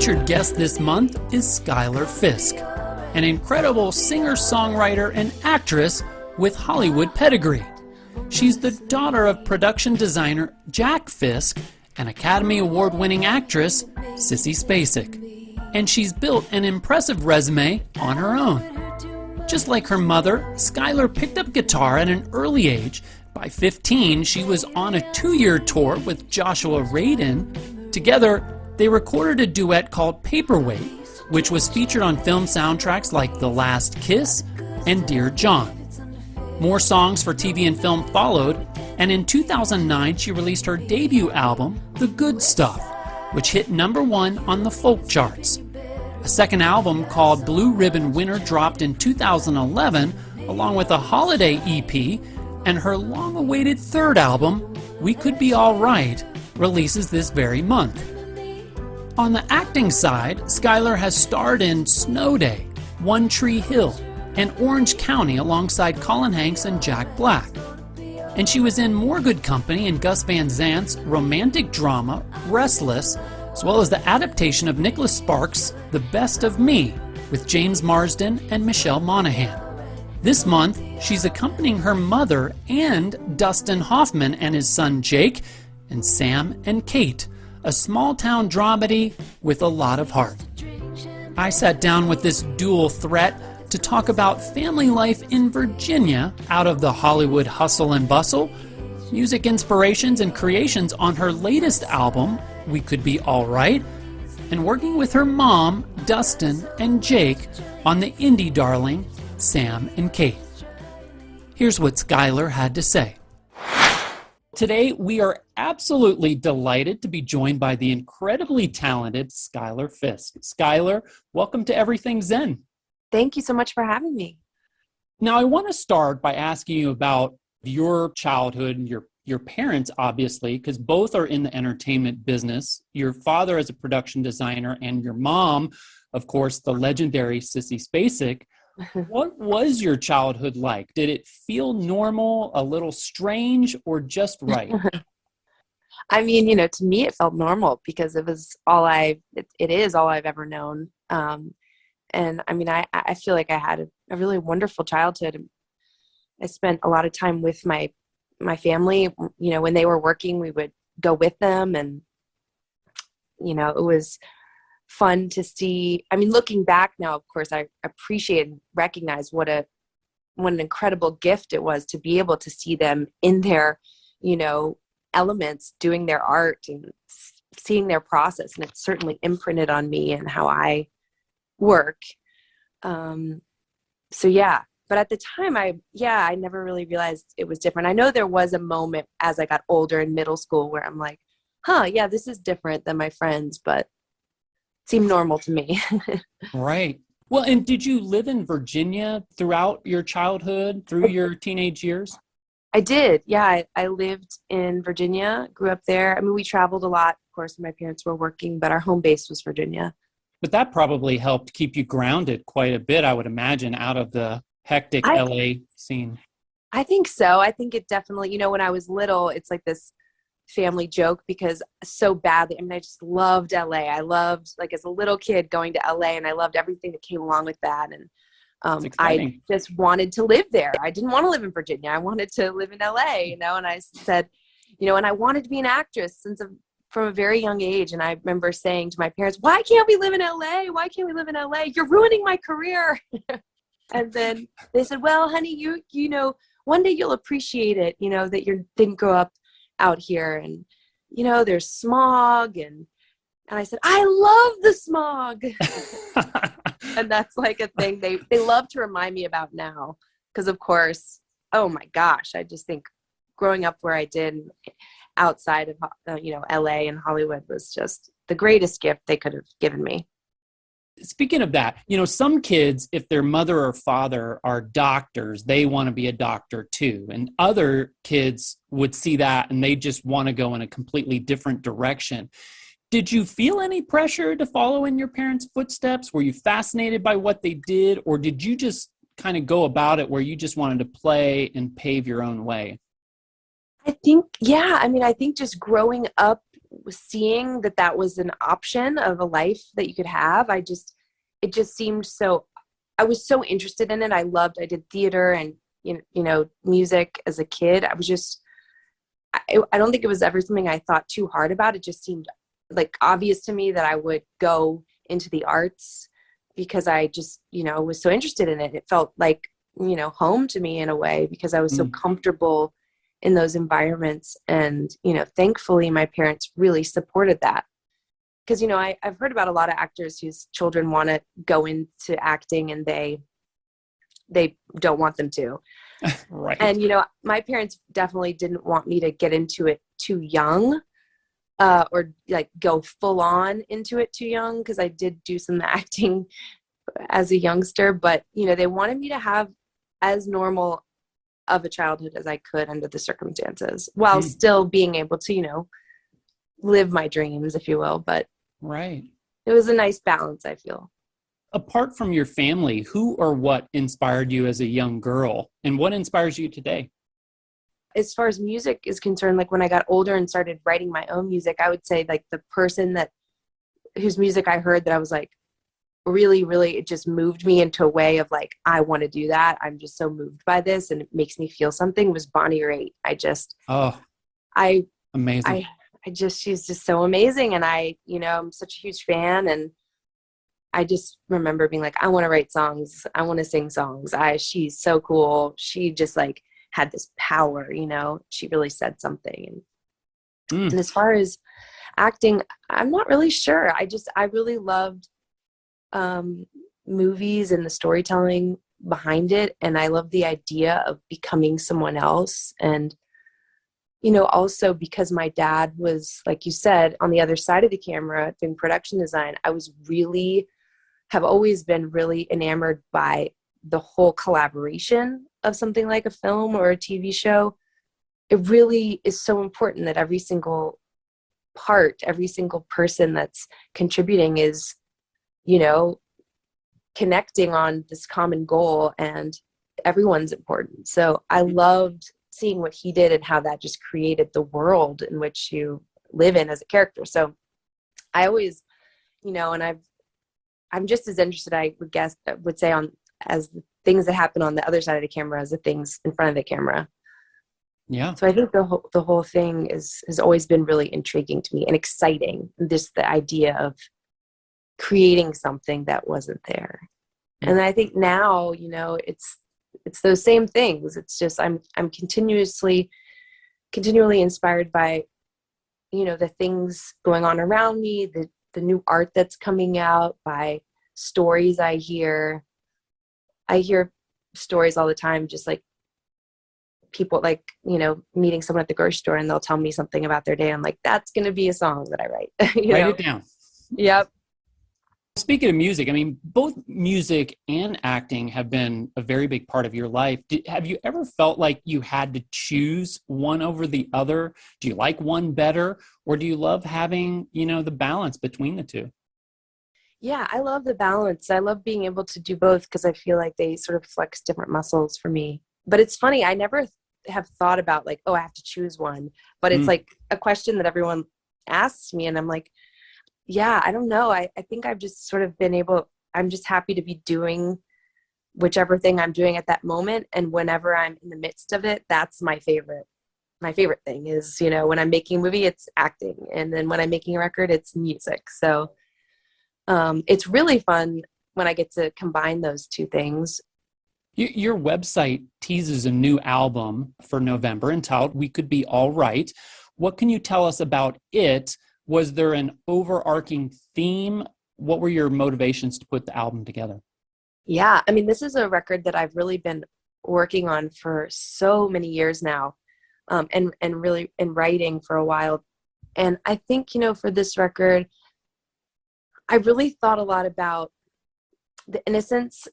featured guest this month is Schuyler Fisk, an incredible singer-songwriter and actress with Hollywood pedigree. She's the daughter of production designer Jack Fisk and Academy Award-winning actress Sissy Spacek. And she's built an impressive resume on her own. Just like her mother, Schuyler picked up guitar at an early age. By 15, she was on a 2-year tour with Joshua Radin. Together, they recorded a duet called Paperweight, which was featured on film soundtracks like The Last Kiss and Dear John. More songs for TV and film followed, and in 2009 she released her debut album, The Good Stuff, which hit #1 on the folk charts. A second album called Blue Ribbon Winter dropped in 2011, along with a holiday EP, and her long-awaited third album, We Could Be All Right, releases this very month. On the acting side, Schuyler has starred in Snow Day, One Tree Hill, and Orange County alongside Colin Hanks and Jack Black. And she was in More Good Company and Gus Van Zant's romantic drama, Restless, as well as the adaptation of Nicholas Sparks' The Best of Me, with James Marsden and Michelle Monaghan. This month, she's accompanying her mother and Dustin Hoffman and his son Jake, and Sam and Kate, a small-town dramedy with a lot of heart. I sat down with this dual threat to talk about family life in Virginia out of the Hollywood hustle and bustle, music inspirations and creations on her latest album, We Could Be All Right, and working with her mom, Dustin, and Jake on the indie darling, Sam and Kate. Here's what Schuyler had to say. Today, we are absolutely delighted to be joined by the incredibly talented Schuyler Fisk. Schuyler, welcome to Everything Zen. Thank you so much for having me. Now, I want to start by asking you about your childhood and your parents, obviously, because both are in the entertainment business. Your father as a production designer and your mom, of course, the legendary Sissy Spacek. What was your childhood like? Did it feel normal, a little strange, or just right? I mean, to me it felt normal because it is all I've ever known. And I mean, I feel like I had a really wonderful childhood. I spent a lot of time with my family. When they were working, we would go with them, and it was fun to see. I mean, looking back now, of course, I appreciate and recognize what an incredible gift it was to be able to see them in their, elements, doing their art and seeing their process. And it's certainly imprinted on me and how I work. So yeah, but at the time I never really realized it was different. I know there was a moment as I got older in middle school where I'm like, yeah, this is different than my friends, but seemed normal to me. Right. Well, and did you live in Virginia throughout your childhood, through your teenage years? I did. Yeah, I lived in Virginia, grew up there. I mean, we traveled a lot, of course, when my parents were working, but our home base was Virginia. But that probably helped keep you grounded quite a bit, I would imagine, out of the hectic LA scene. I think so. I think it definitely, when I was little, it's like this family joke because so badly. I mean, I just loved LA. I loved, like, as a little kid going to LA, and I loved everything that came along with that. And I just wanted to live there. I didn't want to live in Virginia. I wanted to live in LA, and I said, and I wanted to be an actress from a very young age. And I remember saying to my parents, why can't we live in LA? Why can't we live in LA? You're ruining my career. And then they said, well, honey, you one day you'll appreciate it, that you didn't grow up out here, and there's smog, and I said, I love the smog. And that's like a thing they love to remind me about now, because of course, oh my gosh, I just think growing up where I did outside of LA and Hollywood was just the greatest gift they could have given me. Speaking of that, some kids, if their mother or father are doctors, they want to be a doctor too. And other kids would see that and they just want to go in a completely different direction. Did you feel any pressure to follow in your parents' footsteps? Were you fascinated by what they did? Or did you just kind of go about it where you just wanted to play and pave your own way? I think just growing up seeing that was an option of a life that you could have, it just seemed so, I was so interested in it. I did theater and, music as a kid. I don't think it was ever something I thought too hard about. It just seemed like obvious to me that I would go into the arts because I just, was so interested in it. It felt like, home to me in a way because I was so comfortable in those environments. And, thankfully my parents really supported that. Because, I've heard about a lot of actors whose children want to go into acting and they don't want them to. Right. And, my parents definitely didn't want me to get into it too young, or like go full on into it too young. Cause I did do some acting as a youngster, but, they wanted me to have as normal of a childhood as I could under the circumstances while still being able to, live my dreams, if you will. But right. It was a nice balance, I feel. Apart from your family, who or what inspired you as a young girl, and what inspires you today? As far as music is concerned, like when I got older and started writing my own music, I would say like the person whose music I heard that I was like, really, really, it just moved me into a way of like, I want to do that. I'm just so moved by this and it makes me feel something, was Bonnie Raitt. Amazing. She's just so amazing. And I'm such a huge fan. And I just remember being like, I want to write songs. I want to sing songs. She's so cool. She just like had this power, she really said something. And as far as acting, I'm not really sure. I really loved movies and the storytelling behind it. And I love the idea of becoming someone else. And, also because my dad was, like you said, on the other side of the camera doing production design, have always been really enamored by the whole collaboration of something like a film or a TV show. It really is so important that every single person that's contributing is, connecting on this common goal, and everyone's important. So I loved seeing what he did and how that just created the world in which you live in as a character. So I always, and I'm just as interested, I would say as the things that happen on the other side of the camera as the things in front of the camera. Yeah. So I think the whole thing has always been really intriguing to me and exciting. The idea of creating something that wasn't there. And I think now, it's those same things. It's just, I'm continually inspired by, the things going on around me, the new art that's coming out, by stories I hear. I hear stories all the time, just like people meeting someone at the grocery store and they'll tell me something about their day. I'm like, that's going to be a song that I write. Write it down. Yep. Speaking of music, I mean, both music and acting have been a very big part of your life. Have you ever felt like you had to choose one over the other? Do you like one better, or do you love having, the balance between the two? Yeah, I love the balance. I love being able to do both because I feel like they sort of flex different muscles for me. But it's funny, I never have thought about like, oh, I have to choose one. But it's like a question that everyone asks me, and I'm like, yeah, I don't know. I think I've just sort of I'm just happy to be doing whichever thing I'm doing at that moment. And whenever I'm in the midst of it, that's my favorite thing is, when I'm making a movie, it's acting. And then when I'm making a record, it's music. So it's really fun when I get to combine those two things. Your website teases a new album for November entitled We Could Be All Right. What can you tell us about it? Was there an overarching theme? What were your motivations to put the album together? Yeah, I mean, this is a record that I've really been working on for so many years now, and really in writing for a while. And I think, for this record, I really thought a lot about the innocence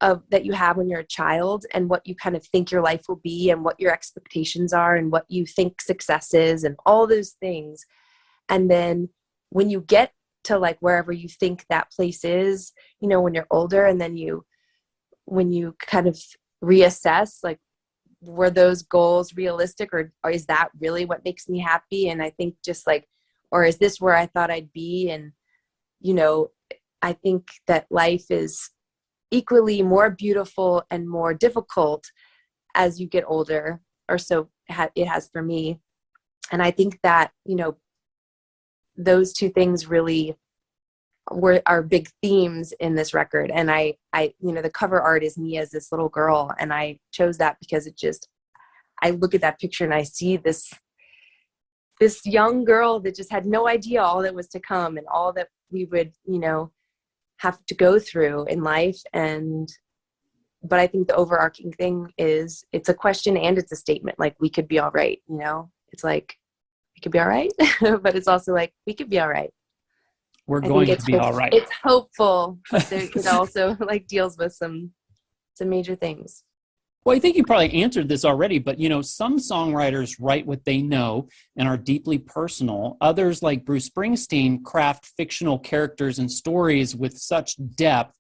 that you have when you're a child, and what you kind of think your life will be, and what your expectations are, and what you think success is, and all those things. And then when you get to like wherever you think that place is, when you're older, and then when you kind of reassess, like, were those goals realistic, or is that really what makes me happy? And I think just like or is this where I thought I'd be? And, you know, I think that life is equally more beautiful and more difficult as you get older, or so it has for me. And I think that, you know, those two things really are big themes in this record. And I, you know, the cover art is me as this little girl. And I chose that because I look at that picture and I see this young girl that just had no idea all that was to come and all that we would, you know, have to go through in life. But I think the overarching thing is it's a question and it's a statement. Like, we could be all right. You know, it's like, we could be all right, but it's also like, we could be all right. We're going to be all right. It's hopeful, but it also like deals with some major things. Well, I think you probably answered this already, but you know, some songwriters write what they know and are deeply personal. Others, like Bruce Springsteen, craft fictional characters and stories with such depth.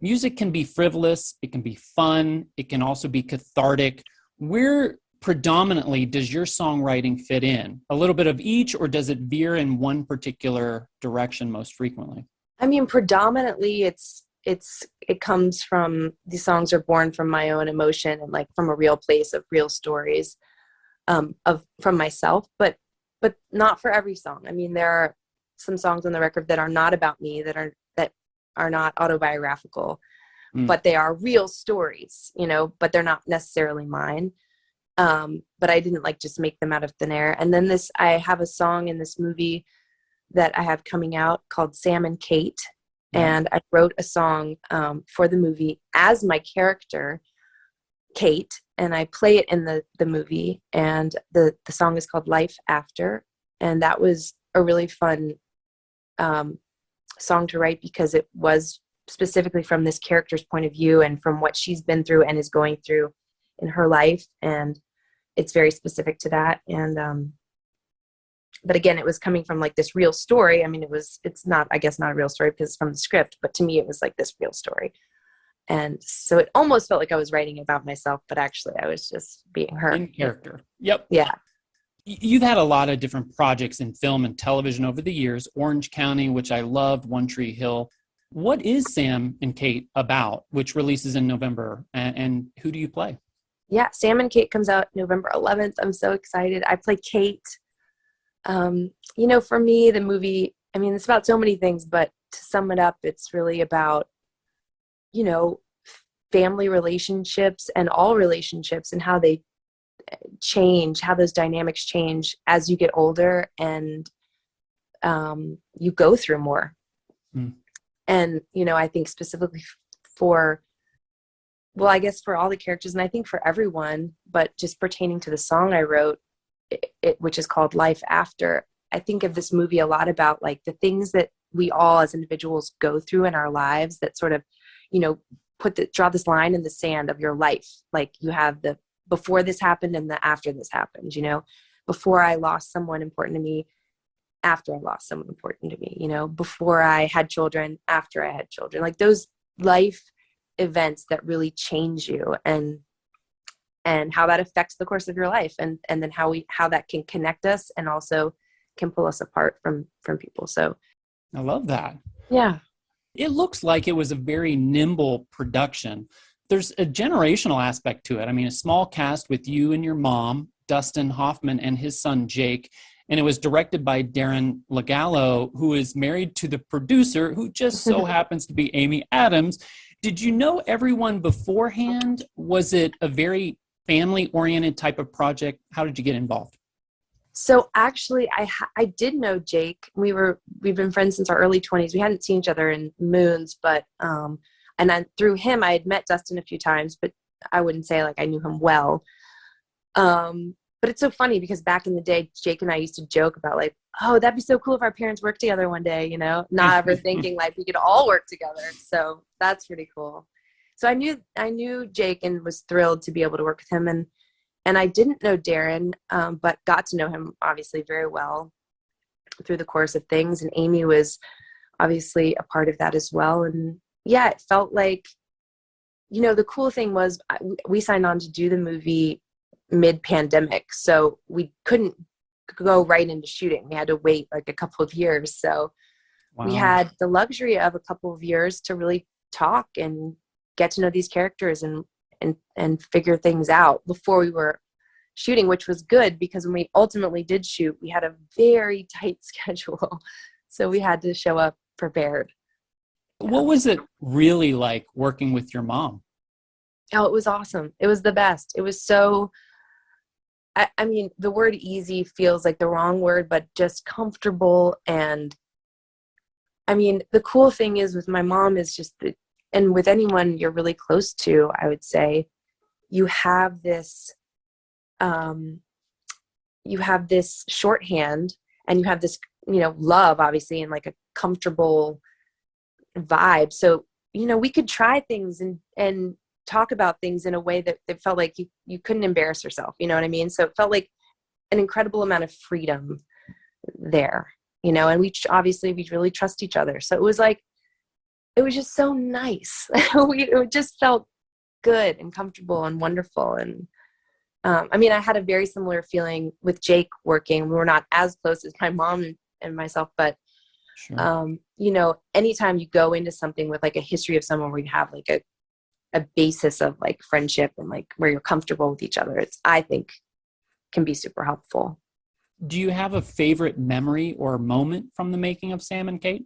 Music can be frivolous, it can be fun, it can also be cathartic. Where predominantly does your songwriting fit in? A little bit of each, or does it veer in one particular direction most frequently? I mean, predominantly it comes from, these songs are born from my own emotion and like from a real place of real stories from myself, but not for every song. I mean, there are some songs on the record that are not about me, that are not autobiographical, but they are real stories, you know, but they're not necessarily mine. But I didn't like just make them out of thin air. And then I have a song in this movie that I have coming out called Sam and Kate. And I wrote a song for the movie as my character, Kate, and I play it in the movie. And the song is called Life After. And that was a really fun song to write because it was specifically from this character's point of view and from what she's been through and is going through in her life. And it's very specific to that. And but again, it was coming from like this real story. I mean, it's not, I guess, not a real story because it's from the script, but to me, it was like this real story. And so it almost felt like I was writing about myself, but actually I was just being her. In character. Yep. Yeah. You've had a lot of different projects in film and television over the years. Orange County, which I loved, One Tree Hill. What is Sam and Kate about, which releases in November? And who do you play? Yeah, Sam and Kate comes out November 11th. I'm so excited. I play Kate. You know, for me, the movie, I mean, it's about so many things, but to sum it up, it's really about, you know, family relationships and all relationships and how they change, how those dynamics change as you get older and you go through more. And, you know, I think specifically I guess for all the characters, and I think for everyone, but just pertaining to the song I wrote, which is called Life After, I think of this movie a lot about like the things that we all as individuals go through in our lives that sort of, you know, draw this line in the sand of your life. Like you have the before this happened and the after this happened, you know, before I lost someone important to me, after I lost someone important to me, you know, before I had children, after I had children, like those life events that really change you and how that affects the course of your life and then how that can connect us and also can pull us apart from people. So I love that. Yeah. It looks like it was a very nimble production. There's a generational aspect to it. I mean, a small cast with you and your mom, Dustin Hoffman, and his son, Jake. And it was directed by Darren Lagallo, who is married to the producer, who just so happens to be Amy Adams. Did you know everyone beforehand? Was it a very family-oriented type of project? How did you get involved? So actually, I did know Jake. We've been friends since our early 20s. We hadn't seen each other in moons, but through him, I had met Dustin a few times, but I wouldn't say like I knew him well. But it's so funny because back in the day, Jake and I used to joke about like, oh, that'd be so cool if our parents worked together one day, you know, not ever thinking like we could all work together. So that's pretty cool. So I knew Jake and was thrilled to be able to work with him. And I didn't know Darren, but got to know him obviously very well through the course of things. And Amy was obviously a part of that as well. And yeah, it felt like, you know, the cool thing was we signed on to do the movie mid-pandemic. So we couldn't go right into shooting. We had to wait like a couple of years. So we had the luxury of a couple of years to really talk and get to know these characters and figure things out before we were shooting, which was good because when we ultimately did shoot, we had a very tight schedule. So we had to show up prepared. What was it really like working with your mom? Oh, it was awesome. It was the best. It was so, I mean, the word easy feels like the wrong word, but just comfortable. And I mean, the cool thing is with my mom is just that, and with anyone you're really close to, I would say, you have this shorthand, and you have this, love, obviously, and like a comfortable vibe. So, we could try things and talk about things in a way that felt like you couldn't embarrass yourself. You know what I mean? So it felt like an incredible amount of freedom there, and we really trust each other. So it was just so nice. It just felt good and comfortable and wonderful. And I mean, I had a very similar feeling with Jake working. We were not as close as my mom and myself, but Sure. Anytime you go into something with like a history of someone where you have like a basis of like friendship and like where you're comfortable with each other, I think can be super helpful. Do you have a favorite memory or moment from the making of Sam and Kate?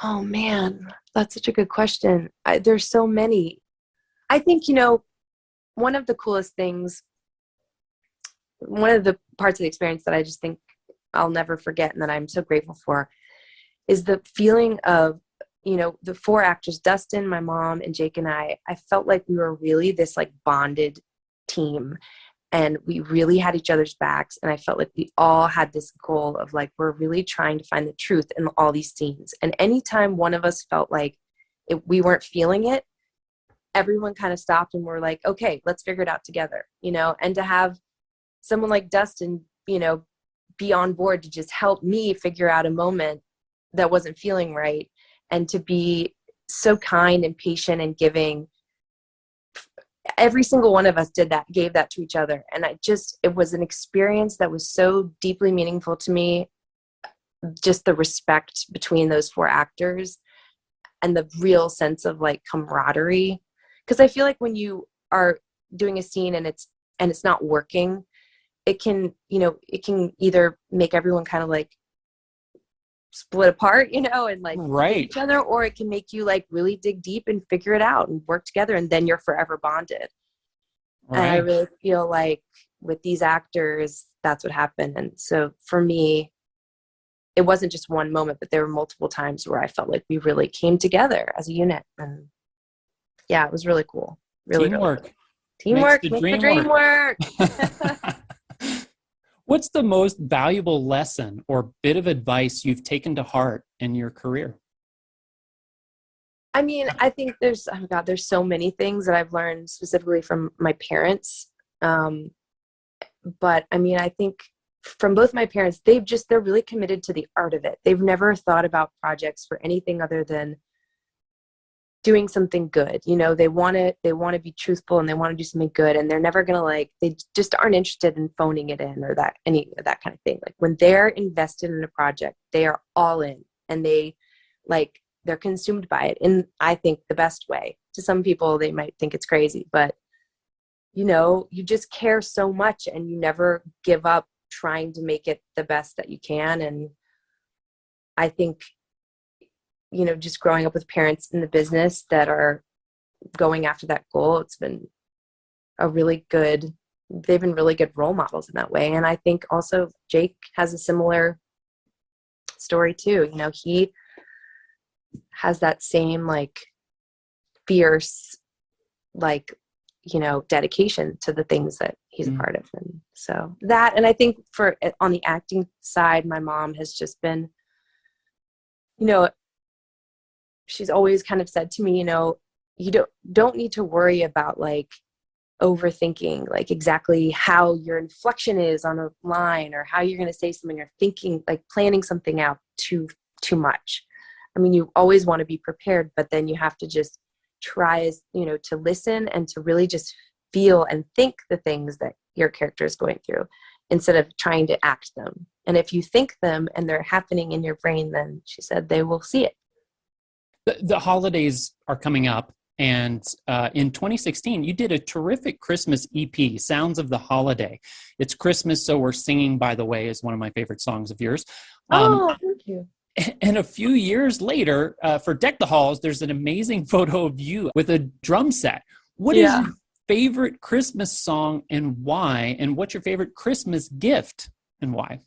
Oh man, that's such a good question. There's so many. I think, one of the coolest things, one of the parts of the experience that I just think I'll never forget and that I'm so grateful for is the feeling of, the four actors, Dustin, my mom, and Jake and I felt like we were really this like bonded team, and we really had each other's backs. And I felt like we all had this goal of like, we're really trying to find the truth in all these scenes. And anytime one of us felt like we weren't feeling it, everyone kind of stopped and we're like, okay, let's figure it out together, and to have someone like Dustin, be on board to just help me figure out a moment that wasn't feeling right, and to be so kind and patient and giving. Every single one of us gave that to each other. And it was an experience that was so deeply meaningful to me. Just the respect between those four actors and the real sense of like camaraderie. Because I feel like when you are doing a scene and it's not working, it can either make everyone kind of like split apart, and like Right. each other, or it can make you like really dig deep and figure it out and work together, and then you're forever bonded. Right. And I really feel like with these actors, that's what happened. And so for me, it wasn't just one moment, but there were multiple times where I felt like we really came together as a unit. And yeah, it was really cool. Really, Teamwork. Really cool. Teamwork makes the dream work. What's the most valuable lesson or bit of advice you've taken to heart in your career? I mean, I think there's so many things that I've learned specifically from my parents. But I mean, I think from both my parents, they're really committed to the art of it. They've never thought about projects for anything other than doing something good. They want to be truthful, and they want to do something good, and they're never going to they just aren't interested in phoning it in or any of that kind of thing. Like when they're invested in a project, they are all in, and they're consumed by it in, I think, the best way. To some people, they might think it's crazy, but you just care so much, and you never give up trying to make it the best that you can. And I think, just growing up with parents in the business that are going after that goal, they've been really good role models in that way. And I think also Jake has a similar story too. He has that same fierce, dedication to the things that he's a part of. And so that, and I think on the acting side, my mom has just been, she's always kind of said to me, you don't need to worry about overthinking exactly how your inflection is on a line or how you're going to say something, or thinking planning something out too much. I mean, you always want to be prepared, but then you have to just try to listen and to really just feel and think the things that your character is going through instead of trying to act them. And if you think them and they're happening in your brain, then she said they will see it. The holidays are coming up, and in 2016, you did a terrific Christmas EP, Sounds of the Holiday. It's Christmas, So We're Singing, by the way, is one of my favorite songs of yours. Oh, thank you. And a few years later, for Deck the Halls, there's an amazing photo of you with a drum set. What is your favorite Christmas song and why? And what's your favorite Christmas gift and why?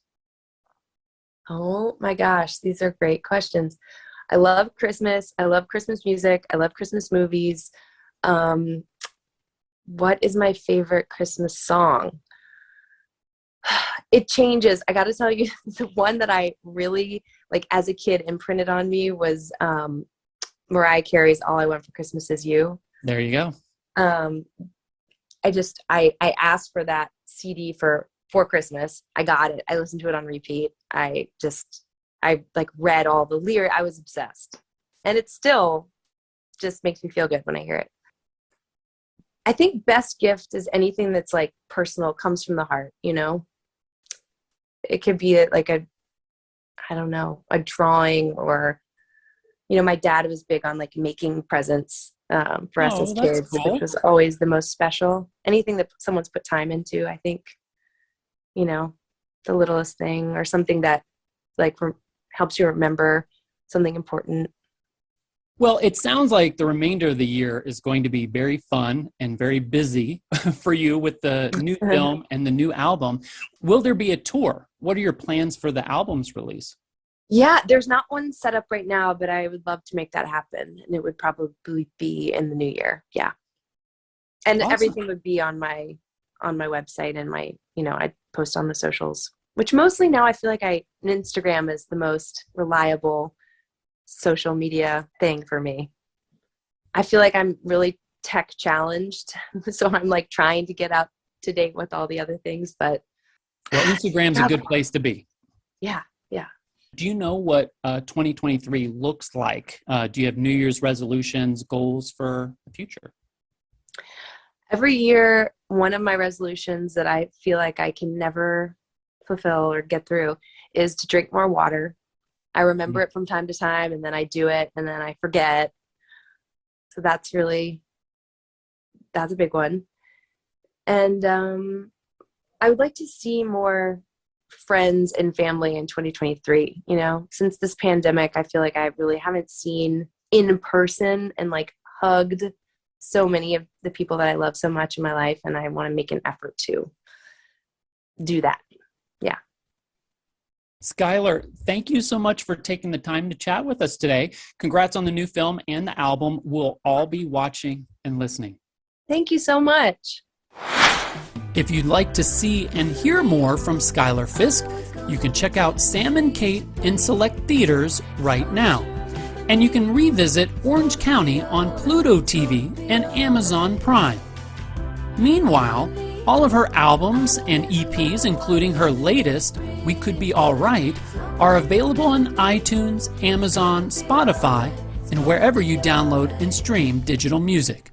Oh my gosh, these are great questions. I love Christmas. I love Christmas music. I love Christmas movies. What is my favorite Christmas song? It changes. I got to tell you, the one that I really, like as a kid, imprinted on me was Mariah Carey's All I Want for Christmas Is You. There you go. I asked for that CD for Christmas. I got it. I listened to it on repeat. I like read all the lyrics. I was obsessed. And it still just makes me feel good when I hear it. I think best gift is anything that's like personal, comes from the heart, you know? It could be like a drawing, or, you know, my dad was big on like making presents for us as kids, cool. Which was always the most special. Anything that someone's put time into, I think, you know, the littlest thing or something that like helps you remember something important. Well, it sounds like the remainder of the year is going to be very fun and very busy for you with the new film and the new album. Will there be a tour? What are your plans for the album's release? Yeah, there's not one set up right now, but I would love to make that happen. And it would probably be in the new year. Yeah. And awesome. Everything would be on my website, and I'd post on the socials, which mostly now I feel like Instagram is the most reliable social media thing for me. I feel like I'm really tech challenged. So I'm like trying to get up to date with all the other things, but. Well, Instagram's a good place to be. Yeah. Yeah. Do you know what 2023 looks like? Do you have New Year's resolutions, goals for the future? Every year, one of my resolutions that I feel like I can never fulfill or get through is to drink more water. I remember it from time to time, and then I do it, and then I forget. So that's a big one. And I would like to see more friends and family in 2023. You know, since this pandemic, I feel like I really haven't seen in person and like hugged so many of the people that I love so much in my life, and I want to make an effort to do that. Yeah. Schuyler, thank you so much for taking the time to chat with us today. Congrats on the new film and the album. We'll all be watching and listening. Thank you so much. If you'd like to see and hear more from Schuyler Fisk, you can check out Sam and Kate in select theaters right now. And you can revisit Orange County on Pluto TV and Amazon Prime. Meanwhile, all of her albums and EPs, including her latest, We Could Be All Right, are available on iTunes, Amazon, Spotify, and wherever you download and stream digital music.